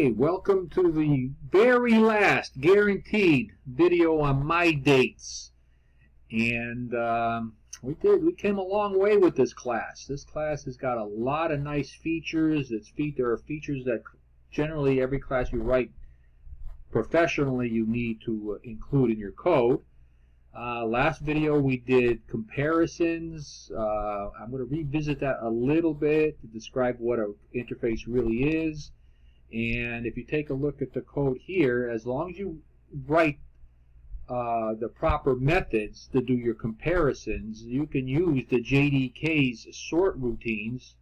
Okay, welcome to the very last guaranteed video on my dates. And we came a long way with this class. This class has got a lot of nice features. There are features that generally every class you write professionally you need to include in your code. Last video we did comparisons. I'm going to revisit that a little bit to describe what an interface really is. And if you take a look at the code here, as long as you write the proper methods to do your comparisons, you can use the JDK's sort routines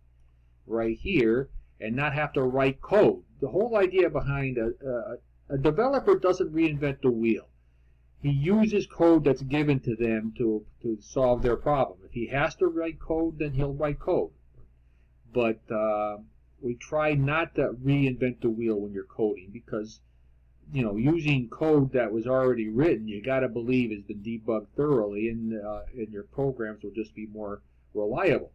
right here and not have to write code. The whole idea behind a developer doesn't reinvent the wheel. He uses code that's given to them to solve their problem. If he has to write code, then he'll write code. But we try not to reinvent the wheel when you're coding, because using code that was already written, you got to believe has been debugged thoroughly, and your programs will just be more reliable.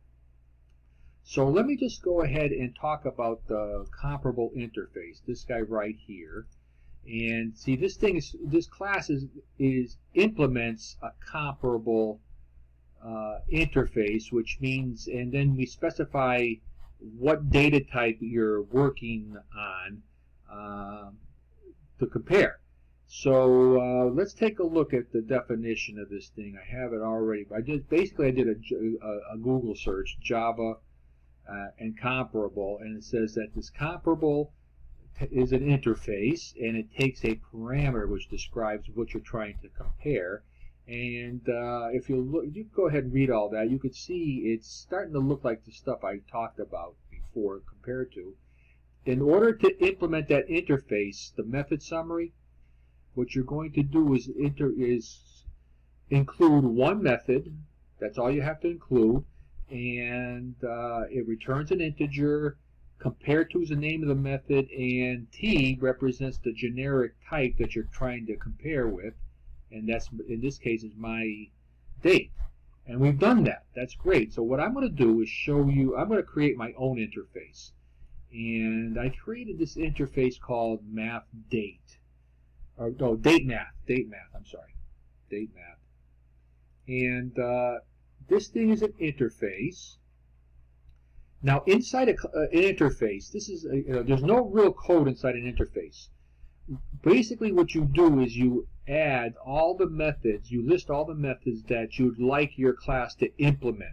So let me just go ahead and talk about the comparable interface. This guy right here. And see, this class implements a comparable interface, which means, and then we specify what data type you're working on to compare. So let's take a look at the definition of this thing. I have it already. I did a Google search, Java and comparable, and it says that this comparable is an interface, and it takes a parameter which describes what you're trying to compare. And if you look, you go ahead and read all that, you can see it's starting to look like the stuff I talked about before compared to. In order to implement that interface, the method summary, what you're going to do is include one method. That's all you have to include, and it returns an integer. Compared to is the name of the method, and T represents the generic type that you're trying to compare with, and that's, in this case, is my date. And we've done that. That's great. So what I'm going to do is show you, I'm going to create my own interface. And I created this interface called Math Date. Or no, Date Math. Date Math, I'm sorry. Date Math. And this thing is an interface. Now, inside an interface, this is there's no real code inside an interface. Basically, what you do is you add all the methods, you list all the methods that you'd like your class to implement.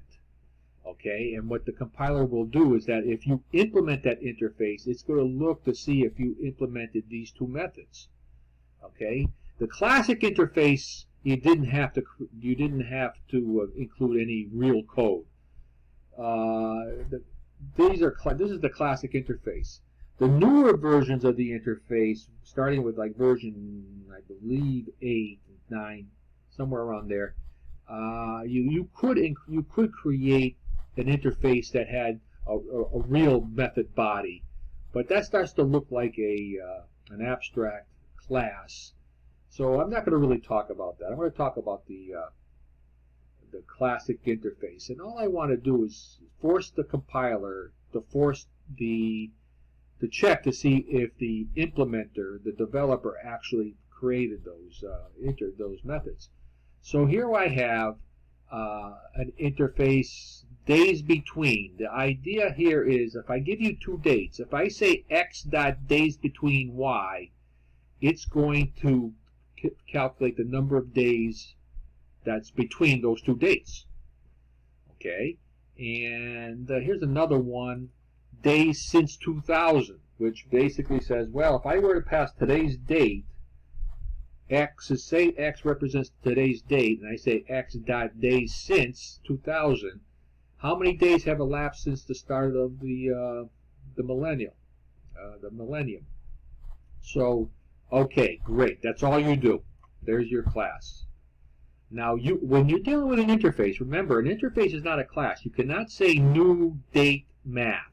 Okay, and what the compiler will do is that if you implement that interface, it's going to look to see if you implemented these two methods. Okay, the classic interface, you didn't have to include any real code. This is the classic interface. The newer versions of the interface, starting with like version, I believe 8, 9, somewhere around there, you could create an interface that had a real method body, but that starts to look like an abstract class. So I'm not going to really talk about that. I'm going to talk about the classic interface, and all I want to do is force the compiler to check to see if the implementer, the developer, actually created those methods. So here I have an interface, days between. The idea here is if I give you two dates, if I say x dot days between y, it's going to calculate the number of days that's between those two dates. Okay, and here's another one, days since 2000, which basically says, well, if I were to pass today's date, say x represents today's date, and I say x dot days since 2000, how many days have elapsed since the start of the millennium? So, okay, great. That's all you do. There's your class. Now, when you're dealing with an interface, remember, an interface is not a class. You cannot say new date math.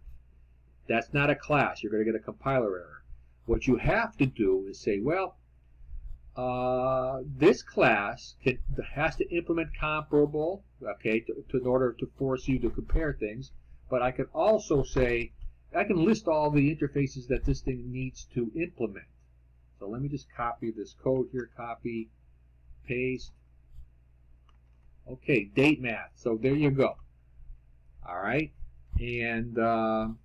That's not a class. You're going to get a compiler error. What you have to do is say, well, this class has to implement comparable, okay, in order to force you to compare things. But I could also say I can list all the interfaces that this thing needs to implement. So let me just copy this code here, copy, paste. Okay, date math. So there you go. All right, and of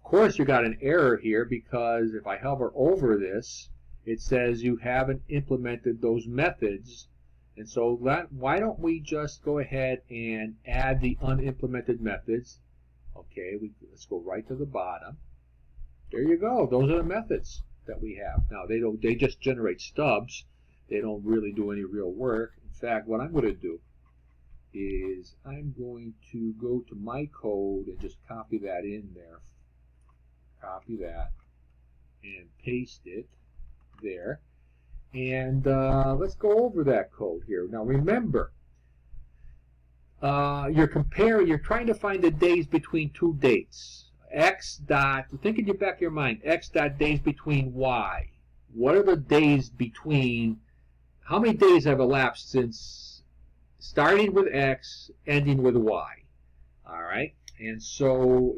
course you got an error here because if I hover over this, it says you haven't implemented those methods. And so why don't we just go ahead and add the unimplemented methods? Okay, let's go right to the bottom. There you go. Those are the methods that we have. Now they just generate stubs. They don't really do any real work. In fact, what I'm going to do is I'm going to go to my code and just copy that in there. Copy that and paste it there. And let's go over that code here. Now remember, you're trying to find the days between two dates. X dot, think in the back of your mind, X dot days between Y. What are the days between, how many days have elapsed since starting with X, ending with Y? All right, and so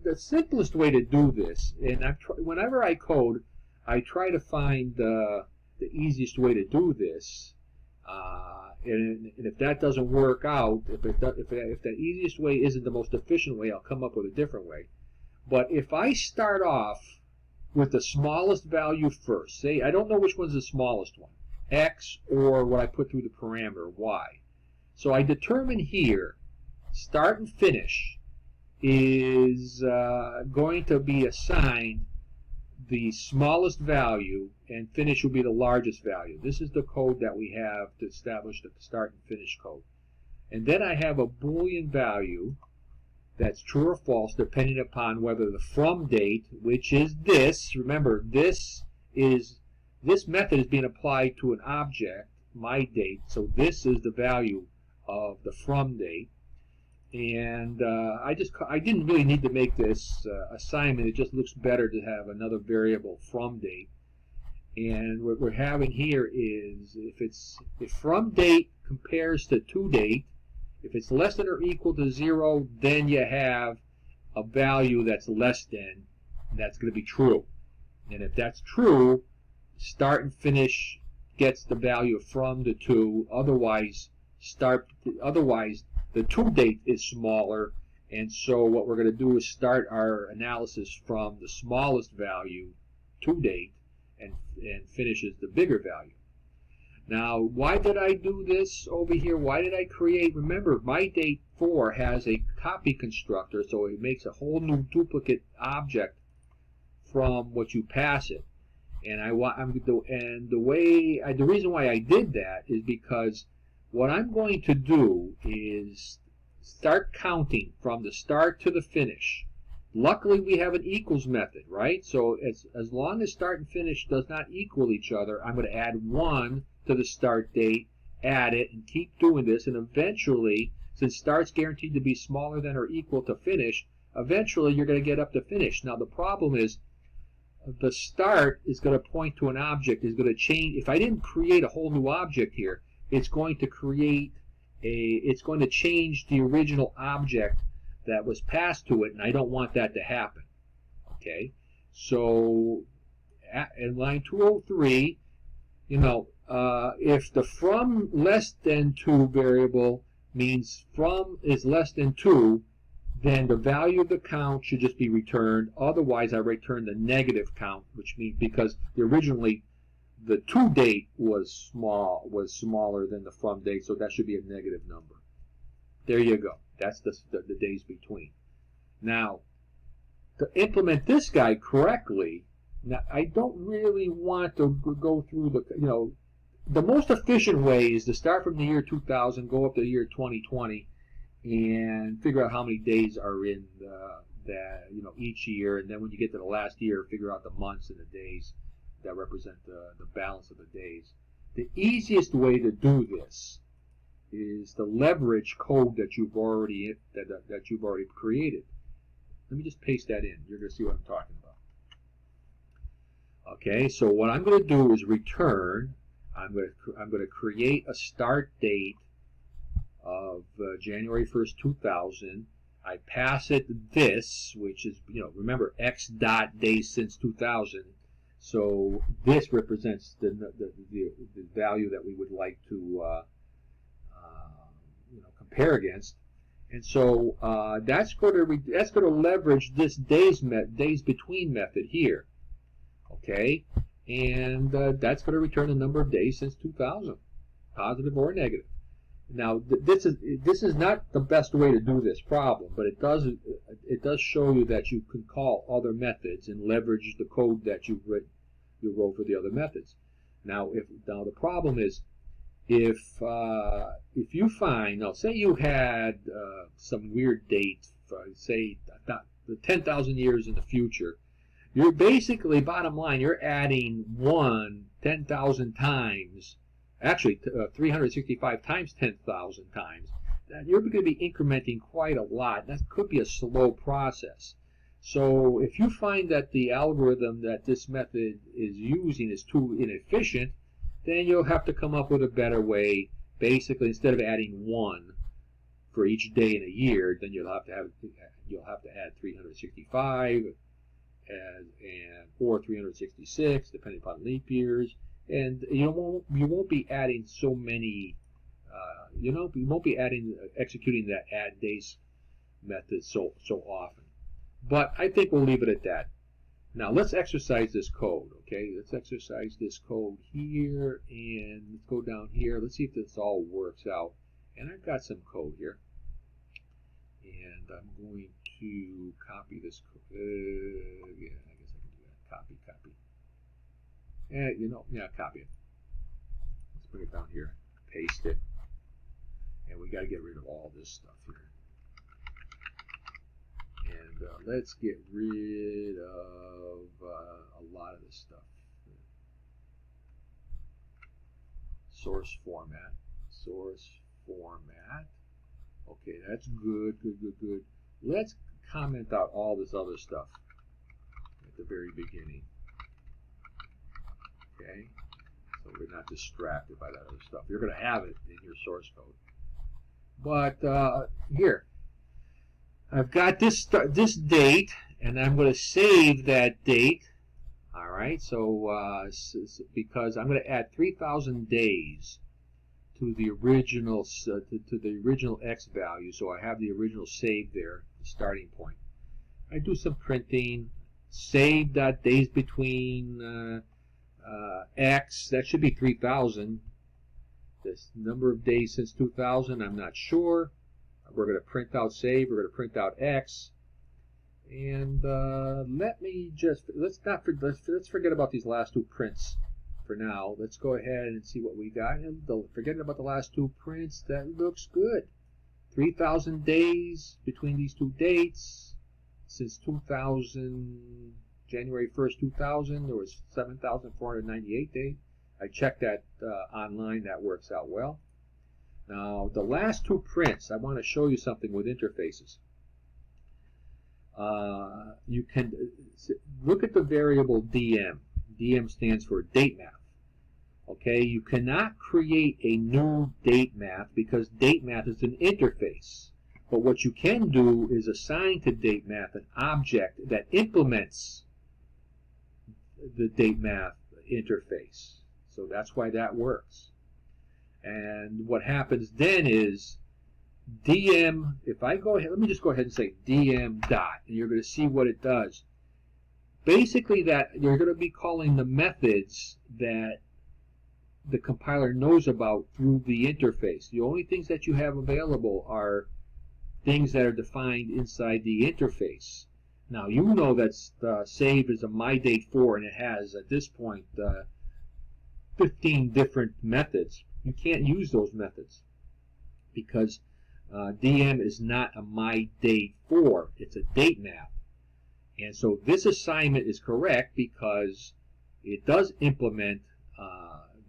the simplest way to do this, and whenever I code, I try to find the easiest way to do this, and if that doesn't work out, if the easiest way isn't the most efficient way, I'll come up with a different way. But if I start off with the smallest value first, say I don't know which one's the smallest one, X or what I put through the parameter Y. So I determine here, start and finish is going to be assigned the smallest value, and finish will be the largest value. This is the code that we have to establish the start and finish code. And then I have a Boolean value that's true or false depending upon whether the from date, which is this, remember this method is being applied to an object, MyDate, so this is the value of the from date. And I didn't really need to make this assignment. It just looks better to have another variable from date. And what we're having here is if from date compares to to date, if it's less than or equal to 0, then you have a value that's less than, and that's going to be true. And if that's true, start and finish gets the value from the to. Otherwise, the to date is smaller, and so what we're going to do is start our analysis from the smallest value, to date, and finishes the bigger value. Now, why did I do this over here? Why did I create? Remember, MyDate4 has a copy constructor, so it makes a whole new duplicate object from what you pass it. And the reason why I did that is because what I'm going to do is start counting from the start to the finish. Luckily, we have an equals method, right? So as long as start and finish does not equal each other, I'm going to add 1 to the start date, add it, and keep doing this. And eventually, since start's guaranteed to be smaller than or equal to finish, eventually you're going to get up to finish. Now, the problem is the start is going to point to an object, is going to change. If I didn't create a whole new object here, it's going to change the original object that was passed to it, and I don't want that to happen. Okay, so in line 203, if the from less than 2 variable means from is less than 2, then the value of the count should just be returned. Otherwise, I return the negative count, which means because originally the to date was smaller than the from date, so that should be a negative number. There you go. That's the days between. Now, to implement this guy correctly, now I don't really want to go through the most efficient way is to start from the year 2000, go up to the year 2020, and figure out how many days are in each year, and then when you get to the last year, figure out the months and the days that represent the balance of the days. The easiest way to do this is to leverage code that you've already created. Let me just paste that in. You're going to see what I'm talking about. Okay, so what I'm going to do is return. I'm going to create a start date of January 1st, 2000. I pass it this, which is, remember, x dot days since 2000. So this represents the value that we would like to compare against. And so that's going to leverage this days between method here, okay? And that's going to return the number of days since 2000, positive or negative. Now this is not the best way to do this problem, but it does show you that you can call other methods and leverage the code that you wrote for the other methods. Now the problem is, if you find, now say you had some weird date, say 10,000 years in the future, you're basically, bottom line, you're adding 10,000 times, actually 365 times 10,000 times. You're going to be incrementing quite a lot. That could be a slow process. So if you find that the algorithm that this method is using is too inefficient, then you'll have to come up with a better way. Basically, instead of adding 1 for each day in a year, then you'll have to add 365 or 366, depending upon leap years. And you won't be adding so many. You won't be executing that add days method so often. But I think we'll leave it at that. Now let's exercise this code, okay? Let's exercise this code here, and let's go down here. Let's see if this all works out. And I've got some code here. And I'm going to copy this code. Yeah, I guess I can do that. Copy. Copy it. Let's bring it down here. Paste it. And we got to get rid of all this stuff here. And let's get rid of a lot of this stuff. Source format. Okay, that's good. Let's comment out all this other stuff at the very beginning. Okay, so we're not distracted by that other stuff. You're going to have it in your source code. But here, I've got this date, and I'm going to save that date. All right, so because I'm going to add 3,000 days to the original x value, so I have the original save there, the starting point. I do some printing, save that days between x. That should be 3,000. This number of days since 2000, I'm not sure. We're going to print out save. We're going to print out x, and let's forget about these last two prints for now. Let's go ahead and see what we got. And forgetting about the last two prints, that looks good. 3,000 days between these two dates since 2000. January 1st, 2000. There was 7,498 days. I checked that online. That works out well. Now, the last two prints, I want to show you something with interfaces. You can look at the variable dm. dm stands for date math. Okay, you cannot create a new date math because date math is an interface. But what you can do is assign to date math an object that implements the date math interface. So that's why that works. And what happens then is dm, if I go ahead, let me just go ahead and say dm dot, and you're going to see what it does. Basically, that you're going to be calling the methods that the compiler knows about through the interface. The only things that you have available are things that are defined inside the interface. Now, you know that save is a MyDate4, and it has, at this point, 15 different methods. You can't use those methods because dm is not a MyDate4. It's a date map. And so this assignment is correct because it does implement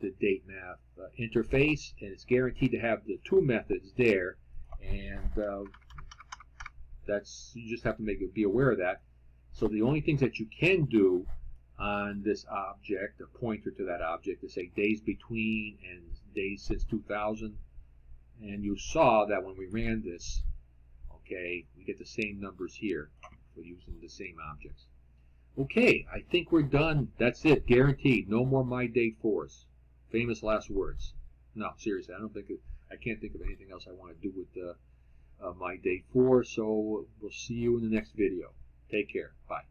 the date map interface, and it's guaranteed to have the two methods there. And you just have to be aware of that. So the only things that you can do on this object, a pointer to that object, is say days between and days since 2000. And you saw that when we ran this, Okay, we get the same numbers here for using the same objects. Okay, I think we're done. That's it, guaranteed. No more MyDate4s. Famous last words. No, seriously, I can't think of anything else I want to do with MyDate4. So we'll see you in the next video. Take care. Bye.